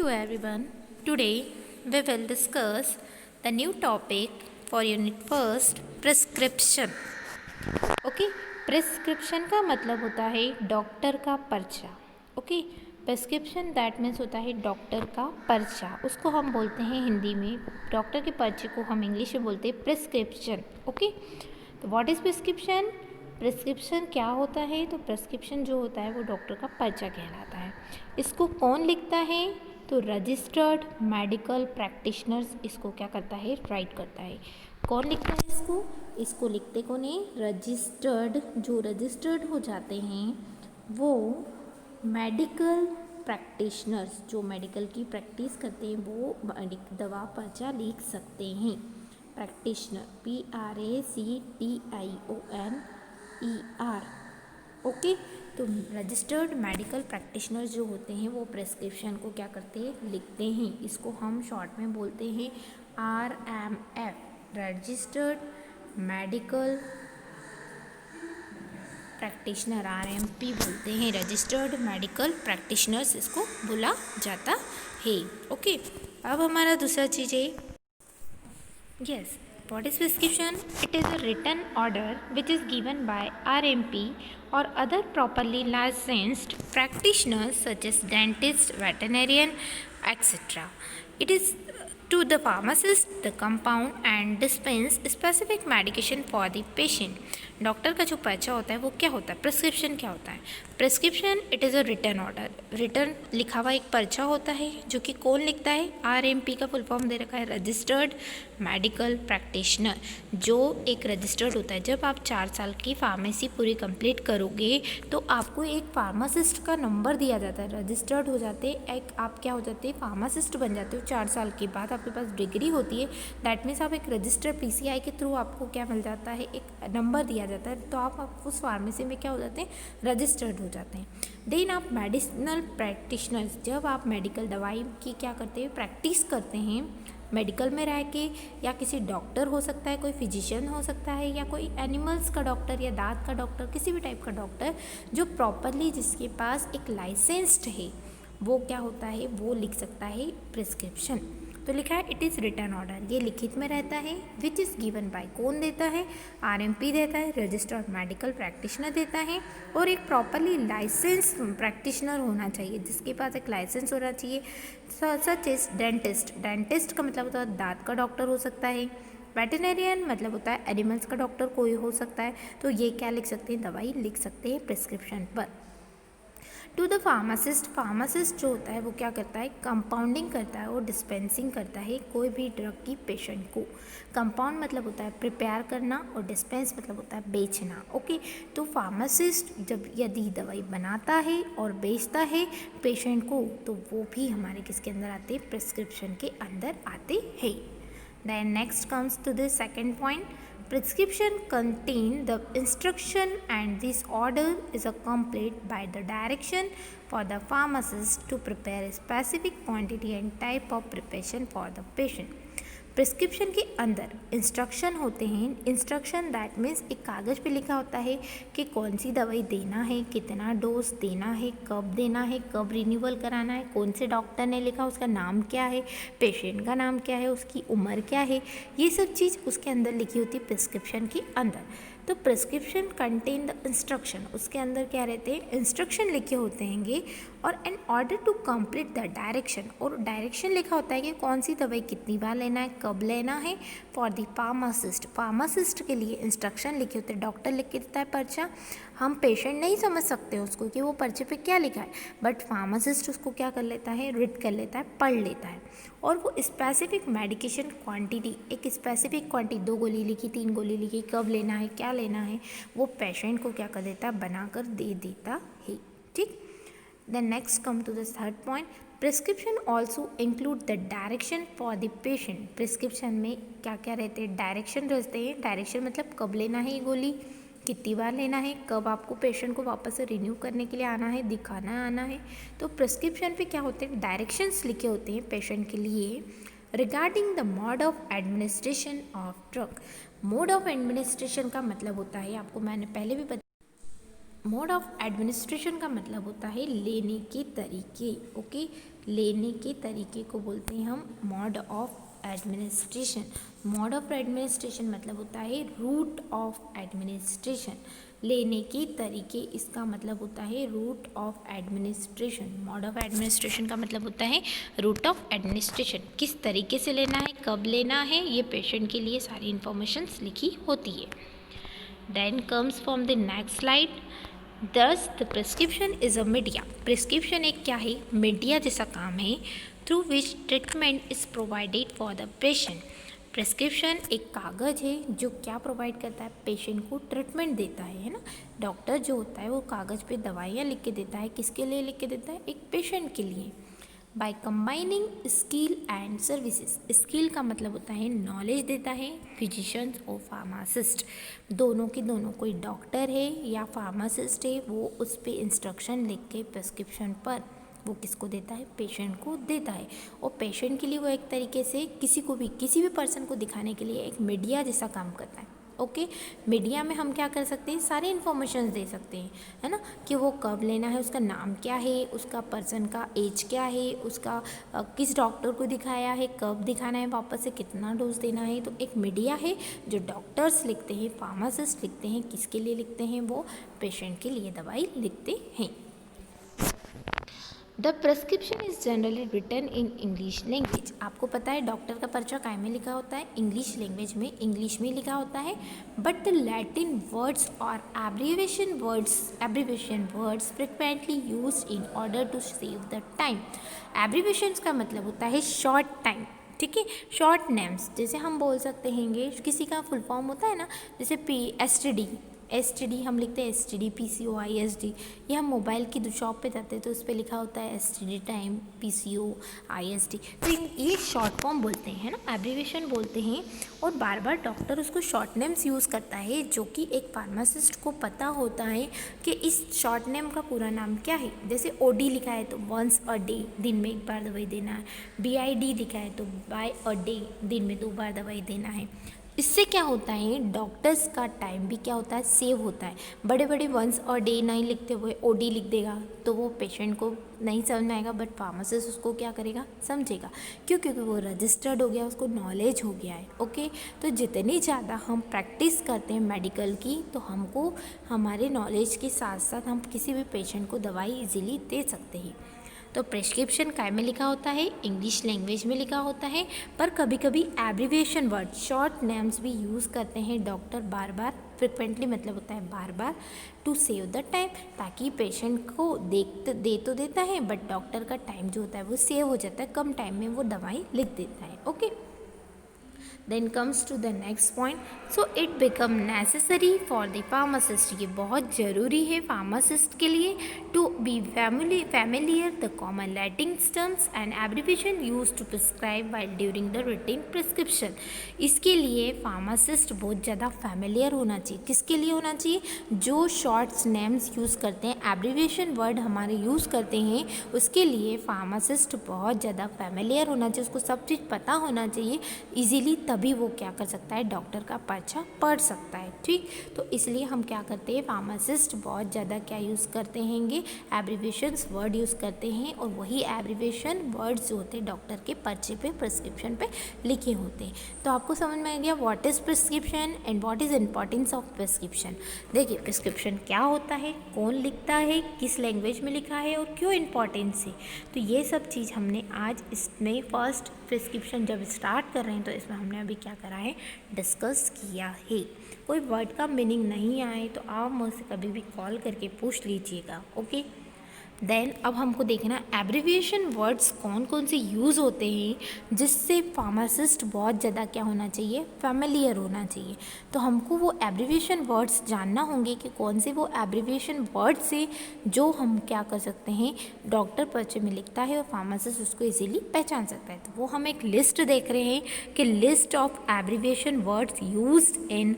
to everyone. Today we will discuss the new topic for Unit First, prescription. Okay, prescription का मतलब होता है doctor का पर्चा. ओके, प्रिस्क्रिप्शन दैट मीन्स होता है डॉक्टर का पर्चा. उसको हम बोलते हैं हिंदी में, डॉक्टर के पर्चे को हम इंग्लिश में बोलते हैं प्रिस्क्रिप्शन. ओके, तो व्हाट इज़ प्रिस्क्रिप्शन? प्रिस्क्रिप्शन क्या होता है? तो प्रिस्क्रिप्शन जो होता है वो डॉक्टर का पर्चा कहलाता है. इसको कौन लिखता है? तो रजिस्टर्ड मेडिकल प्रैक्टिशनर्स इसको क्या करता है? राइट करता है. कौन लिखता है इसको? इसको लिखते कौन है? रजिस्टर्ड. जो रजिस्टर्ड हो जाते हैं वो मेडिकल प्रैक्टिशनर्स, जो मेडिकल की प्रैक्टिस करते हैं वो दवा पर्चा लिख सकते हैं. Practitioner PRACTIONER. ओके, तो रजिस्टर्ड मेडिकल प्रैक्टिशनर जो होते हैं वो प्रेस्क्रिप्शन को क्या करते हैं? लिखते हैं. इसको हम शॉर्ट में बोलते हैं RMF, registered medical practitioner. RMP बोलते हैं, रजिस्टर्ड मेडिकल प्रैक्टिशनर्स इसको बोला जाता है. ओके, अब हमारा दूसरा चीज़ है yes. What is prescription? It is a written order which is given by RMP or other properly licensed practitioners such as dentist, veterinarian, etc. It is to the pharmacist the compound and dispense specific medication for the patient. Doctor का जो पर्चा होता है वो क्या होता है? Prescription क्या होता है? Prescription it is a written order. Written लिखा हुआ एक पर्चा होता है जो कि कौन लिखता है? RMP का फुल फॉर्म दे रखा है रजिस्टर्ड मेडिकल प्रैक्टिशनर, जो एक रजिस्टर्ड होता है. जब आप 4 साल की फार्मेसी पूरी कंप्लीट करोगे तो आपको एक फार्मासिस्ट का नंबर दिया जाता है. रजिस्टर्ड हो जाते, एक आप क्या हो जाते हैं? फार्मासिस्ट बन जाते हो. 4 साल के बाद आपके पास डिग्री होती है. दैट मीन्स आप एक रजिस्टर्ड PCI के थ्रू आपको क्या मिल जाता है? एक नंबर दिया जाता है. तो आप उस फार्मेसी में क्या हो जाते हैं? रजिस्टर्ड हो जाते हैं. देन आप मेडिसिनल प्रैक्टिशनर्स, जब आप मेडिकल दवाई की क्या करते हैं? प्रैक्टिस करते हैं मेडिकल में रह के, या किसी डॉक्टर हो सकता है, कोई फिजिशियन हो सकता है, या कोई एनिमल्स का डॉक्टर या दांत का डॉक्टर, किसी भी टाइप का डॉक्टर जो प्रॉपरली जिसके पास एक लाइसेंस्ड है वो क्या होता है? वो लिख सकता है प्रिस्क्रिप्शन. तो लिखा है इट इज़ रिटन ऑर्डर, ये लिखित में रहता है. विच इज़ गिवन बाय, कौन देता है? RMP देता है, रजिस्टर्ड मेडिकल प्रैक्टिशनर देता है. और एक प्रॉपरली लाइसेंस प्रैक्टिशनर होना चाहिए, जिसके पास एक लाइसेंस होना चाहिए. Such is dentist. डेंटिस्ट का मतलब होता है दांत का डॉक्टर हो सकता है. वेटरनरियन मतलब होता है एनिमल्स का डॉक्टर कोई हो सकता है. तो ये क्या लिख सकते हैं? दवाई लिख सकते हैं प्रिस्क्रिप्शन पर. टू द फार्मासिस्ट, फार्मासिस्ट जो होता है वो क्या करता है? कंपाउंडिंग करता है और डिस्पेंसिंग करता है कोई भी ड्रग की पेशेंट को. कंपाउंड मतलब होता है प्रिपेयर करना और डिस्पेंस मतलब होता है बेचना. ओके, तो फार्मासिस्ट जब यदि दवाई बनाता है और बेचता है पेशेंट को, तो वो भी हमारे किसके अंदर आते हैं? प्रिस्क्रिप्शन के अंदर आते हैं. Then next comes to the second point. Prescription contain the instruction and this order is accompanied by the direction for the pharmacist to prepare a specific quantity and type of preparation for the patient. Prescription के अंदर instruction होते हैं. Instruction that means एक कागज़ पे लिखा होता है कि कौन सी दवाई देना है, कितना डोज देना है, कब देना है, कब रिन्यूअल कराना है, कौन से डॉक्टर ने लिखा, उसका नाम क्या है, पेशेंट का नाम क्या है, उसकी उम्र क्या है, ये सब चीज़ उसके अंदर लिखी होती है प्रिस्क्रिप्शन के अंदर. तो प्रिस्क्रिप्शन कंटेन द इंस्ट्रक्शन, उसके अंदर क्या रहते हैं? इंस्ट्रक्शन लिखे होते हैंगे. और an order to complete the direction, और डायरेक्शन लिखा होता है कि कौन सी दवाई कितनी बार लेना है, कब लेना है. फॉर द फार्मासिस्ट, फार्मासिस्ट के लिए इंस्ट्रक्शन लिखे होते हैं. डॉक्टर लिख के देता है पर्चा, हम पेशेंट नहीं समझ सकते उसको कि वो पर्चे पे क्या लिखा है, बट फार्मासिस्ट उसको क्या कर लेता है? रीड कर लेता है, पढ़ लेता है. और वो स्पेसिफिक मेडिकेशन क्वांटिटी, एक स्पेसिफिक क्वांटिटी, 2 गोली लिखी, 3 गोली लिखी, कब लेना है, क्या लेना है, वो पेशेंट को क्या कर देता है? बना कर दे देता है. ठीक. Then next come to the third point. Prescription also include the direction for the patient. Prescription में क्या क्या रहते हैं? डायरेक्शन रहते हैं. डायरेक्शन मतलब कब लेना है ये गोली, कितनी बार लेना है, कब आपको पेशेंट को वापस से रिन्यू करने के लिए आना है, दिखाना आना है. तो प्रिस्क्रिप्शन पे क्या होते हैं? डायरेक्शंस लिखे होते हैं पेशेंट के लिए. Regarding the mode of administration of drug. Mode of administration का मतलब होता है, आपको मैंने पहले भी मोड ऑफ एडमिनिस्ट्रेशन का मतलब होता है लेने के तरीके। ओके, लेने के तरीके को बोलते हैं हम mode of administration. Mode of administration मतलब होता है रूट ऑफ एडमिनिस्ट्रेशन। लेने के तरीके, इसका मतलब होता है route of administration. Mode of administration का मतलब होता है रूट ऑफ एडमिनिस्ट्रेशन। किस तरीके से लेना है, कब लेना है, ये पेशेंट के लिए सारी इन्फॉर्मेशंस लिखी होती है। Then comes from the next slide. Thus the prescription is a media. Prescription एक क्या है, मीडिया जैसा काम है through which treatment is provided for the patient. Prescription एक कागज़ है जो क्या प्रोवाइड करता है, पेशेंट को ट्रीटमेंट देता है ना। डॉक्टर जो होता है वो कागज़ पे दवाइयाँ लिख के देता है, किसके लिए लिख के देता है, एक पेशेंट के लिए। By combining skill and services, skill का मतलब होता है नॉलेज देता है फिजिशियंस और फार्मासिस्ट, दोनों के दोनों, कोई डॉक्टर है या फार्मासिस्ट है, वो उस पर इंस्ट्रक्शन लिख के प्रेस्क्रिप्शन पर वो किसको देता है, पेशेंट को देता है। और पेशेंट के लिए वो एक तरीके से किसी भी पर्सन को दिखाने के लिए एक मीडिया जैसा काम करता है। ओके, मीडिया में हम क्या कर सकते हैं, सारे इन्फॉर्मेशन दे सकते हैं, है ना, कि वो कब लेना है, उसका नाम क्या है, उसका पर्सन का एज क्या है, उसका किस डॉक्टर को दिखाया है, कब दिखाना है, वापस से कितना डोज देना है। तो एक मीडिया है जो डॉक्टर्स लिखते हैं, फार्मासिस्ट लिखते हैं, किसके लिए लिखते हैं, वो पेशेंट के लिए दवाई लिखते हैं। The prescription is generally written in English language. आपको पता है डॉक्टर का पर्चा काय में लिखा होता है, इंग्लिश लैंग्वेज में, इंग्लिश में लिखा होता है। बट द लैटिन वर्ड्स और abbreviation words frequently use in order to save the time. Abbreviations का मतलब होता है शॉर्ट टाइम, ठीक है, शॉर्ट नेम्स, जैसे हम बोल सकते हैं किसी का फुल फॉर्म होता है ना, जैसे एस टी डी हम लिखते हैं STD, PCOISD। ये हम मोबाइल की शॉप पे जाते हैं तो उस पर लिखा होता है STD टाइम, PCOISD। तो ये शॉर्ट फॉर्म बोलते हैं ना, एब्रीवेशन बोलते हैं। और बार बार डॉक्टर उसको शॉर्ट नेम्स यूज़ करता है, जो कि एक फार्मासिस्ट को पता होता है कि इस शॉर्ट नेम का पूरा नाम क्या है। जैसे OD लिखा है तो वंस अ डे, दिन में एक बार दवाई देना है। BID लिखा है तो बाय अ डे, दिन में 2 बार दवाई देना है। इससे क्या होता है, डॉक्टर्स का टाइम भी क्या होता है, सेव होता है। बड़े बड़े वंस और डे नहीं लिखते हुए OD लिख देगा तो वो पेशेंट को नहीं समझ में आएगा, बट फार्मासिस्ट उसको क्या करेगा, समझेगा। क्योंकि वो रजिस्टर्ड हो गया, उसको नॉलेज हो गया है। ओके, तो जितनी ज़्यादा हम प्रैक्टिस करते हैं मेडिकल की, तो हमको हमारे नॉलेज के साथ साथ हम किसी भी पेशेंट को दवाई इजीली दे सकते हैं। तो प्रेस्क्रिप्शन काय में लिखा होता है, इंग्लिश लैंग्वेज में लिखा होता है, पर कभी कभी एब्रीविएशन वर्ड, शॉर्ट नेम्स भी यूज़ करते हैं डॉक्टर बार बार, फ्रिक्वेंटली मतलब होता है बार बार, टू सेव द टाइम, ताकि पेशेंट को दे तो देता है, बट डॉक्टर का टाइम जो होता है वो सेव हो जाता है, कम टाइम में वो दवाई लिख देता है। Okay, then comes to the next point, so it become necessary for the pharmacist, ये बहुत ज़रूरी है फार्मासिस्ट के लिए, to be familiar the common Latin terms and abbreviation use to prescribe while during the written prescription. इसके लिए pharmacist बहुत ज़्यादा फैमिलियर होना चाहिए। किसके लिए होना चाहिए, जो शॉर्ट्स नेम्स यूज़ करते हैं, एब्रीविएशन वर्ड हमारे यूज़ करते हैं, उसके लिए फार्मासिस्ट बहुत ज़्यादा फैमिलियर होना चाहिए, उसको सब चीज़ पता होना चाहिए ईजीली, तभी वो क्या कर सकता है, डॉक्टर का पर्चा पढ़ सकता है। ठीक, तो इसलिए हम क्या करते हैं, फार्मासिस्ट बहुत ज़्यादा क्या यूज़ करते हैंगे, एब्रीविएशंस वर्ड यूज़ करते हैं, और वही एब्रीविएशन वर्ड्स जो होते हैं डॉक्टर के पर्चे पे, प्रिस्क्रिप्शन पे लिखे होते हैं। तो आपको समझ में आ गया what is prescription and what is importance of prescription. देखिए प्रिस्क्रिप्शन क्या होता है, कौन लिखता है, किस लैंग्वेज में लिखा है और क्यों इम्पॉर्टेंस है, तो ये सब चीज़ हमने आज इसमें फर्स्ट प्रिस्क्रिप्शन जब स्टार्ट कर रहे हैं तो इसमें हमने अभी क्या करा है, डिस्कस किया है। कोई वर्ड का मीनिंग नहीं आए तो आप मुझसे कभी भी कॉल करके पूछ लीजिएगा। ओके, देन अब हमको देखना एब्रीविएशन वर्ड्स कौन कौन से यूज़ होते हैं, जिससे फार्मासिस्ट बहुत ज़्यादा क्या होना चाहिए, फैमिलियर होना चाहिए। तो हमको वो एब्रीविएशन वर्ड्स जानना होंगे कि कौन से वो एब्रीविएशन वर्ड्स से जो हम क्या कर सकते हैं, डॉक्टर पर्चे में लिखता है और फार्मासिस्ट उसको इजीली पहचान सकता है। तो वो हम एक लिस्ट देख रहे हैं कि list of abbreviation words used in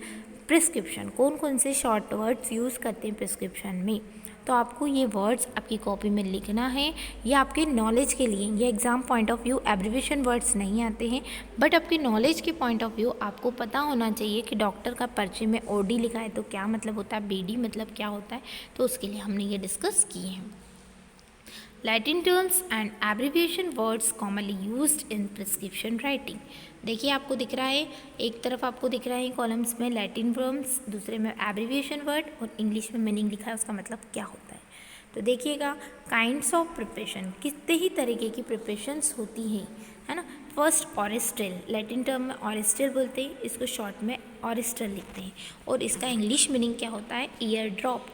prescription, कौन कौन से शॉर्ट वर्ड्स यूज़ करते हैं प्रिस्क्रिप्शन में। तो आपको ये वर्ड्स आपकी कॉपी में लिखना है। ये आपके नॉलेज के लिए, ये exam point of view abbreviation words नहीं आते हैं, बट आपके नॉलेज के पॉइंट ऑफ व्यू आपको पता होना चाहिए कि डॉक्टर का पर्चे में ओडी लिखा है तो क्या मतलब होता है, बीडी मतलब क्या होता है, तो उसके लिए हमने ये डिस्कस किए हैं। Latin terms and abbreviation words commonly used in prescription writing। देखिए आपको दिख रहा है, एक तरफ आपको दिख रहा है कॉलम्स में लैटिन टर्म्स, दूसरे में एब्रिविएशन वर्ड और इंग्लिश में मीनिंग लिखा है, उसका मतलब क्या होता है। तो देखिएगा, काइंड्स ऑफ प्रिपरेशन, कितने ही तरीके की प्रिपरेशंस होती हैं, है ना। फर्स्ट ऑरेस्ट्रल, लैटिन टर्म में ऑरेस्ट्रल बोलते हैं, इसको शॉर्ट में ऑरेस्ट्रल लिखते हैं, और इसका इंग्लिश मीनिंग क्या होता है, ईयर ड्रॉप।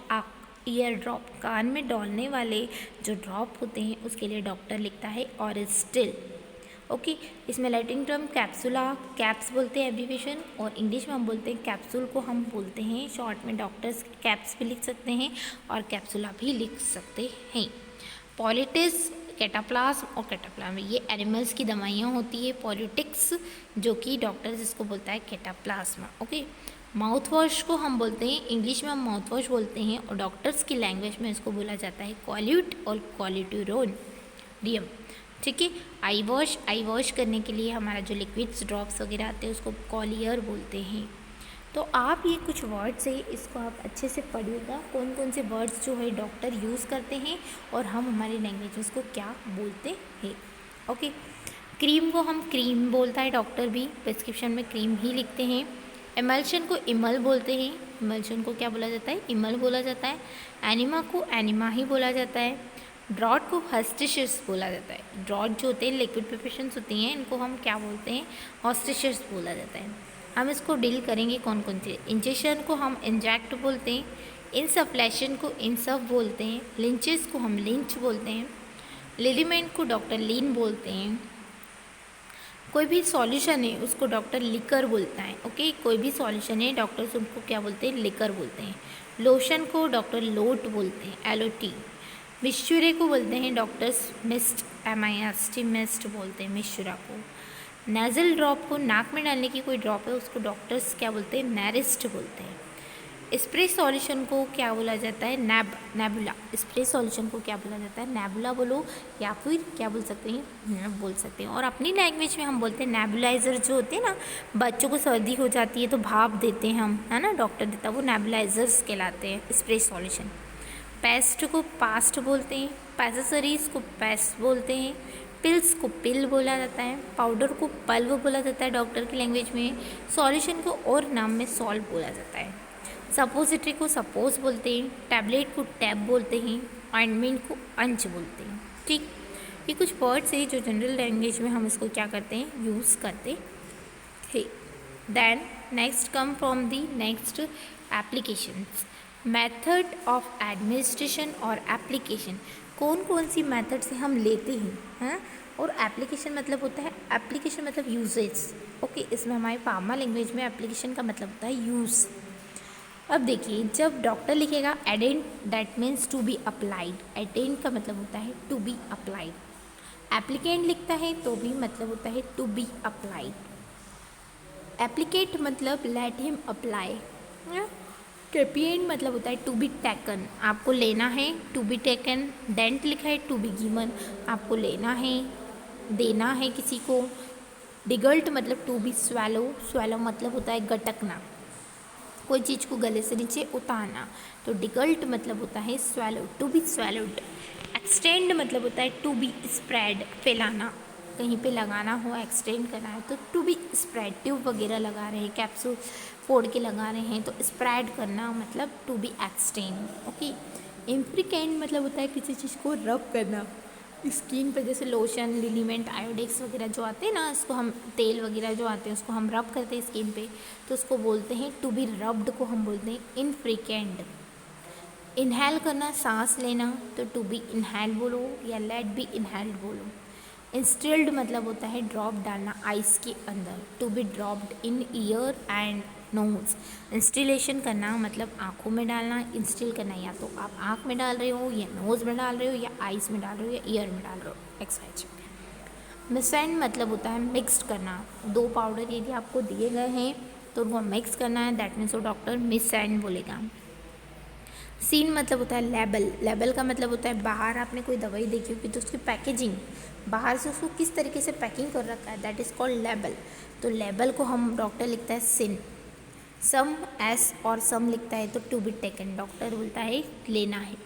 ईयर ड्रॉप, कान में डालने वाले जो ड्रॉप होते हैं उसके लिए डॉक्टर लिखता है ऑरेस्ट्रल। ओके, इसमें लैटिन टर्म कैप्सुला, कैप्स बोलते हैं एब्रीविएशन, और इंग्लिश में हम बोलते हैं कैप्सूल को हम बोलते हैं शॉर्ट में, डॉक्टर्स कैप्स भी लिख सकते हैं और कैप्सुला भी लिख सकते हैं। पॉलिटिस, कैटाप्लाज्म और कैटाप्लाज्म, ये एनिमल्स की दवाइयाँ होती है। पॉलिटिक्स जो कि डॉक्टर्स इसको बोलता है कैटाप्लाज्म। ओके, माउथ वॉश को हम बोलते हैं, इंग्लिश में हम माउथ वॉश बोलते हैं, और डॉक्टर्स की लैंग्वेज में इसको बोला जाता है कॉल्यूट और कॉल्यूटेरियम। ठीक है, आई वॉश करने के लिए हमारा जो लिक्विड्स ड्रॉप्स वगैरह आते हैं उसको कॉलियर बोलते हैं। तो आप ये कुछ वर्ड्स है, इसको आप अच्छे से पढ़िएगा, कौन कौन से वर्ड्स जो है डॉक्टर यूज़ करते हैं और हम हमारी लैंग्वेज में उसको क्या बोलते हैं। ओके, क्रीम को हम क्रीम बोलता है डॉक्टर भी, प्रिस्क्रिप्शन में क्रीम ही लिखते हैं। इमल्शन को इमल बोलते हैं, इमल्शन को क्या बोला जाता है, इमल बोला जाता है। एनिमा को एनिमा ही बोला जाता है। ड्रॉट को हॉस्टिशियस बोला जाता है। ड्रॉट जो होते हैं लिक्विड प्रिपरेशंस होती हैं, इनको हम क्या बोलते हैं, हॉस्टिशियस बोला जाता है। हम इसको डील करेंगे कौन कौन से। इंजेक्शन को हम इंजेक्ट बोलते हैं, इंसफ्लेशन को इंसफ बोलते हैं, लिंचेस को हम लिंच बोलते हैं, लिलीमेंट को डॉक्टर लीन बोलते हैं। कोई भी सॉल्यूशन है उसको डॉक्टर लिकर बोलता है। ओके, कोई भी सॉल्यूशन है डॉक्टर्स उनको क्या बोलते हैं, लिकर बोलते हैं। लोशन को डॉक्टर लोट बोलते हैं, LOT। मिश्चुरे को बोलते हैं डॉक्टर्स मिस्ट, MIST, मिस्ट बोलते हैं मिश्चुरा को। नेज़ल ड्रॉप को, नाक में डालने की कोई ड्रॉप है उसको डॉक्टर्स क्या बोलते हैं, नेरिस्ट बोलते हैं। स्प्रे सॉल्यूशन को क्या बोला जाता है, नेबुला। स्प्रे सॉल्यूशन को क्या बोला जाता है, नेबुला बोलो, या फिर क्या बोल सकते हैं, बोल सकते हैं। और अपनी लैंग्वेज में हम बोलते हैं नेबुलाइज़र, जो होते हैं ना, बच्चों को सर्दी हो जाती है तो भाप देते हैं हम, है ना, डॉक्टर देता है, वो नेबुलाइजर्स कहलाते हैं स्प्रे सॉल्यूशन। पेस्ट को पास्ट बोलते हैं, पैसेसरीज को पेस्ट बोलते हैं, पिल्स को पिल बोला जाता है, पाउडर को पल्व बोला जाता है डॉक्टर की लैंग्वेज में, सॉल्यूशन को और नाम में सॉल्व बोला जाता है। सपोजिटरी को सपोज बोलते हैं, टैबलेट को टैब बोलते हैं, ऑइंटमेंट को अंच बोलते हैं। ठीक, ये कुछ वर्ड्स है जो जनरल लैंग्वेज में हम इसको क्या करते हैं, यूज़ करते हैं। Then next come from the next applications. Method of administration और एप्लीकेशन, कौन कौन सी मेथड से हम लेते हैं, और एप्लीकेशन मतलब होता है, एप्लीकेशन मतलब यूजेज। ओके, इसमें हमारे फार्मा लैंग्वेज में एप्लीकेशन का मतलब होता है यूज़। अब देखिए, जब डॉक्टर लिखेगा एडेंट, that means to be applied. एडेंट का मतलब होता है टू बी अप्लाइड। एप्लीकेंट लिखता है तो भी मतलब होता है टू बी अप्लाइड। एप्लीकेट मतलब लेट हिम अप्लाई। कैपिएंट मतलब होता है टू बी टेकन, आपको लेना है, टू बी टेकन। डेंट लिखा है टू बी गिवन, आपको लेना है, देना है किसी को। डिगल्ट मतलब टू बी स्वेलो, स्वेलो मतलब होता है गटकना, कोई चीज़ को गले से नीचे उतारना, तो डिगल्ट मतलब होता है swallow, to be swallowed. Extend मतलब होता है टू बी स्प्रेड, फैलाना, कहीं पे लगाना हो, एक्सटेंड करना है तो टू बी स्प्रेड। ट्यूब वगैरह लगा रहे हैं, कैप्सूल फोड़ के लगा रहे हैं तो स्प्रेड करना मतलब टू बी एक्सटेंड। ओके, इम्प्रिकेंट मतलब होता है किसी चीज़ को रब करना स्किन पे, जैसे लोशन, लिलीमेंट, आयोडेक्स वगैरह जो आते हैं ना, इसको हम तेल वगैरह जो आते हैं उसको हम रब करते हैं स्किन पे, तो उसको बोलते हैं टू बी रब्ड, को हम बोलते हैं इनफ्रिकेंट। इनहेल करना, सांस लेना, तो टू बी इनहेल बोलो या लेट बी इनहेल्ड बोलो। इंस्टिल्ड मतलब होता है ड्रॉप डालना आइस के अंदर, to be dropped in ear and nose. Instillation करना मतलब आँखों में डालना, इंस्टिल करना या तो आप आँख में डाल रहे हो या नोज़ में डाल रहे हो या आइस में डाल रहे हो या ईयर में डाल रहे हो, एक्सरसाइज। मिक्सेंड मतलब होता है मिक्स्ड करना, दो पाउडर यदि आपको दिए गए हैं तो उनको मिक्स करना है, दैट मीन्स वो डॉक्टर मिक्सेंड बोलेगा। सीन मतलब होता है लेबल, लेबल का मतलब होता है बाहर आपने कोई दवाई देखी होगी तो उसकी पैकेजिंग, बाहर से उसको किस तरीके से पैकिंग कर रखा है, दैट इज़ कॉल्ड लेबल। तो लेबल को हम डॉक्टर लिखता है सिन, सम एस और सम लिखता है तो टू बी टेकन, डॉक्टर बोलता है लेना है,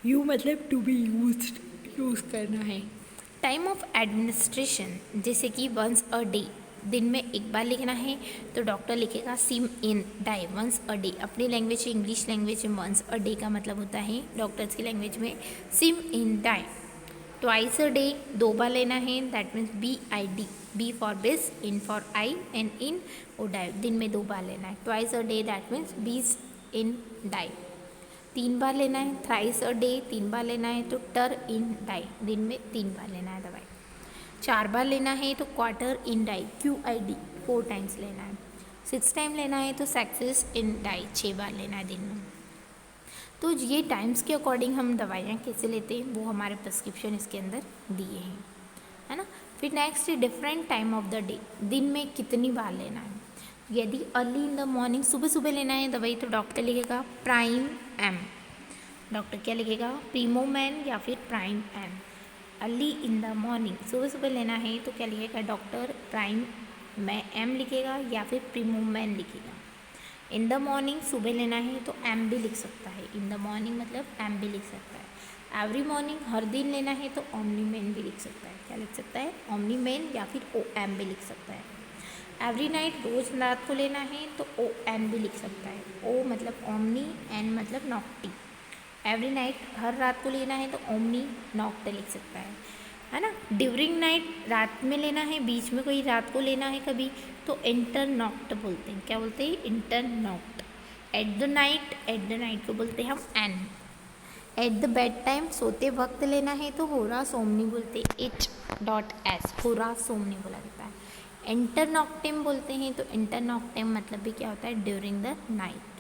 यू मतलब टू बी यूज़ करना है। टाइम ऑफ एडमिनिस्ट्रेशन जैसे कि वंस अ डे, दिन में एक बार लिखना है तो डॉक्टर लिखेगा सिम इन डाई वंस अ डे। अपनी लैंग्वेज इंग्लिश लैंग्वेज में वंस अ डे का मतलब होता है, डॉक्टर्स की लैंग्वेज में सिम इन डाई। ट्वाइस अ डे, 2 बार लेना है, that means BID, B for बिस, इन फॉर आई एंड इन ओ डाई, दिन में 2 बार लेना है। Twice a day that means बीस इन डाई। 3 बार लेना है, थ्राइस अ डे, 3 बार लेना है तो टर इन डाई, दिन में 3 बार लेना है दवाई। 4 बार लेना है तो क्वार्टर इन डाई, QID, 4 टाइम्स लेना है। 6 टाइम लेना है तो सक्सेस इन डाई, 6 बार लेना है दिन में। तो ये टाइम्स के अकॉर्डिंग हम दवाइयाँ कैसे लेते हैं वो हमारे प्रिस्क्रिप्शन इसके अंदर दिए हैं, है ना। फिर next different time of the day, दिन में कितनी बार लेना है। यदि अर्ली इन द मॉर्निंग, सुबह सुबह लेना है दवाई तो डॉक्टर लिखेगा प्राइम एम, डॉक्टर क्या लिखेगा प्रीमोमैन या फिर prime M. Early in the morning, सुबह सुबह लेना है तो क्या लिखेगा डॉक्टर प्राइम में एम लिखेगा या फिर प्रीमोमैन लिखेगा। इन द मॉर्निंग सुबह लेना है तो एम भी लिख सकता है, इन द मॉर्निंग मतलब एम भी लिख सकता है। एवरी मॉर्निंग हर दिन लेना है तो ओमनीमेन भी लिख सकता है, क्या लिख सकता है ओमनीमेन या फिर OM भी लिख सकता है। एवरी नाइट रोज़ रात को लेना है तो ON भी लिख सकता है, O मतलब ओमनी, N मतलब नॉक्टी। एवरी नाइट हर रात को लेना है तो ओमनी नॉक्ट लिख सकता है ना। ड्यूरिंग नाइट रात में लेना है, बीच में कोई रात को लेना है कभी तो इंटर नॉक्ट बोलते हैं, क्या बोलते हैं इंटर नॉक्ट। एट द नाइट को बोलते हैं हम N. At the bed time, सोते वक्त लेना है तो होरा सोमनी बोलते हैं, H.S, होरा सोमनी बोला जाता है। इंटर नॉक्टेम बोलते हैं तो इंटर नॉक्टेम मतलब भी क्या होता है ड्यूरिंग द नाइट।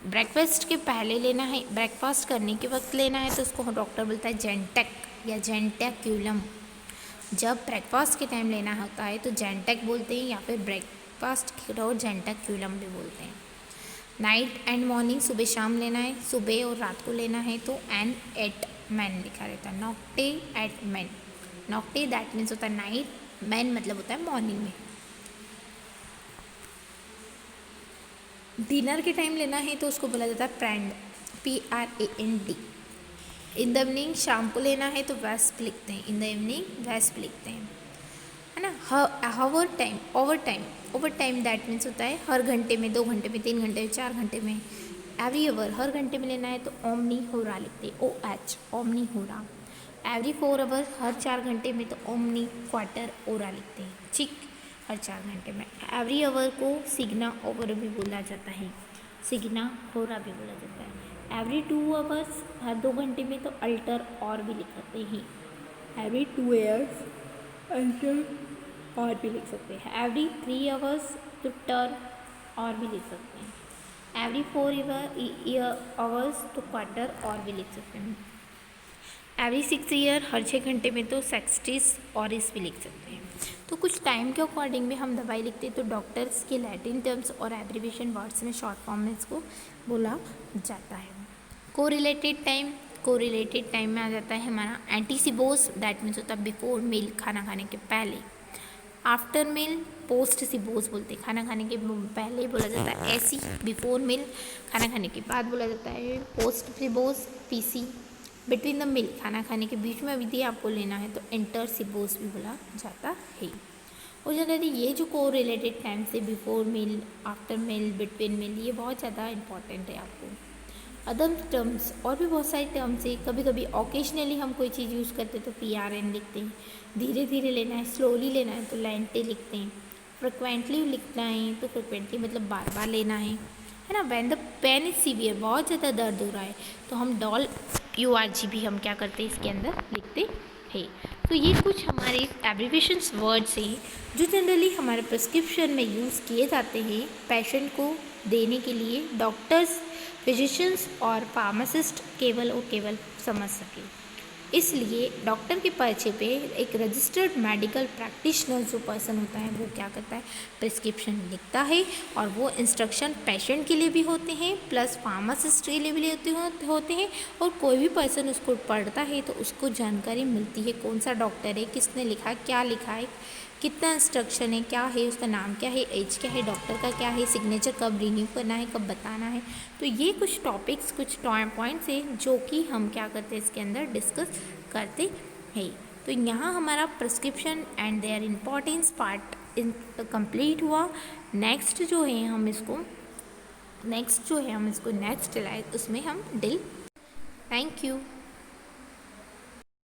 ब्रेकफास्ट के पहले लेना है, ब्रेकफास्ट करने के वक्त लेना है तो उसको डॉक्टर बोलता है जेंटेक या जेंटेक्यूलम। जब ब्रेकफास्ट के टाइम लेना होता है तो जेंटेक बोलते हैं या फिर ब्रेकफास्ट और जेंटेक्यूलम भी बोलते हैं। नाइट एंड मॉर्निंग, सुबह शाम लेना है, सुबह और रात को लेना है तो एन एट मैन लिखा रहता है, नॉक्टे एट मैन। नॉक्टे दैट मीन्स होता है नाइट, मैन मतलब होता है मॉर्निंग में। डिनर के टाइम लेना है तो उसको बोला जाता है प्रैंड, PRAND। इन द इवनिंग, शाम को लेना है तो वेस्प लिखते हैं, इन द इवनिंग वेस्प लिखते हैं, है ना। Hour time, over time that means होता है हर घंटे में, 2 घंटे में, 3 घंटे में, 4 घंटे में। एवरी आवर, हर घंटे में लेना है तो ओमनी होरा लिखते हैं, OH ओमनी होरा। एवरी 4 आवर, हर 4 घंटे में तो ओमनी क्वार्टर ओरा लिखते हैं, ठीक, हर 4 घंटे में। एवरी आवर को सिग्ना ओवर भी बोला जाता है, सिग्ना होरा भी बोला जाता है। एवरी 2 आवर्स, हर 2 घंटे में तो अल्टर और भी लिखते हैं, एवरी 2 आवर्स अल्टर और भी लिख सकते हैं। एवरी 3 आवर्स तो टर और भी लिख सकते हैं। एवरी 4 आवर्स तो क्वार्टर और भी लिख सकते हैं। एवरी 6 ईयर, हर 6 घंटे में तो सेक्सटिस और इस भी लिख सकते हैं। तो कुछ टाइम के अकॉर्डिंग में हम दवाई लिखते हैं तो डॉक्टर्स के लैटिन टर्म्स और एब्रीविएशन वर्ड्स में शॉर्ट फॉर्म में इसको बोला जाता है। कोरिलेटेड टाइम में आ जाता है हमारा एंटीसिबोस, दैट मीन्स होता है बिफोर मील, खाना खाने के पहले। आफ्टर मील पोस्ट सिबोस बोलते हैं, खाना खाने के पहले बोला जाता है ऐसी। बिफोर मील, खाना खाने के बाद बोला जाता है पोस्ट सिबोस, PC। बिटवीन द मील, खाना खाने के बीच में यदि आपको लेना है तो इंटर सिबोस भी बोला जाता है। और जनरली ये जो को रिलेटेड टाइम से before meal, after meal, between meal, ये बहुत ज़्यादा इंपॉर्टेंट है आपको। अदर टर्म्स और भी बहुत सारे टर्म्स है, कभी कभी ओकेजनली हम कोई चीज़ यूज़ करते हैं तो PRN लिखते हैं, धीरे धीरे लेना है, स्लोली लेना है तो लेंटे लिखते हैं, फ्रिक्वेंटली लिखना है तो फ्रिक्वेंटली मतलब बार बार लेना है ना। When the pain is severe, बहुत ज़्यादा दर्द हो रहा है तो हम डॉल URG भी हम क्या करते हैं इसके अंदर लिखते हैं। तो ये कुछ हमारे एब्रीविएशंस वर्ड्स हैं जो जनरली हमारे प्रिस्क्रिप्शन में यूज़ किए जाते हैं पेशेंट को देने के लिए, डॉक्टर्स, फिजिशियंस और फार्मासिस्ट केवल और केवल समझ सके। इसलिए डॉक्टर के पर्चे पे एक रजिस्टर्ड मेडिकल प्रैक्टिशनर जो पर्सन होता है वो क्या करता है, प्रिस्क्रिप्शन लिखता है, और वो इंस्ट्रक्शन पेशेंट के लिए भी होते हैं प्लस फार्मासिस्ट के लिए भी होते हैं, और कोई भी पर्सन उसको पढ़ता है तो उसको जानकारी मिलती है कौन सा डॉक्टर है, किसने लिखा है, क्या लिखा है, कितना इंस्ट्रक्शन है, क्या है, उसका नाम क्या है, एज क्या है, डॉक्टर का क्या है, सिग्नेचर कब रिन्यू करना है, कब बताना है। तो ये कुछ टॉपिक्स, कुछ पॉइंट्स हैं जो कि हम क्या करते हैं इसके अंदर डिस्कस करते हैं। तो यहाँ हमारा prescription and there importance part complete हुआ। नेक्स्ट जो है हम इसको नेक्स्ट लाइव उसमें हम डील। Thank you.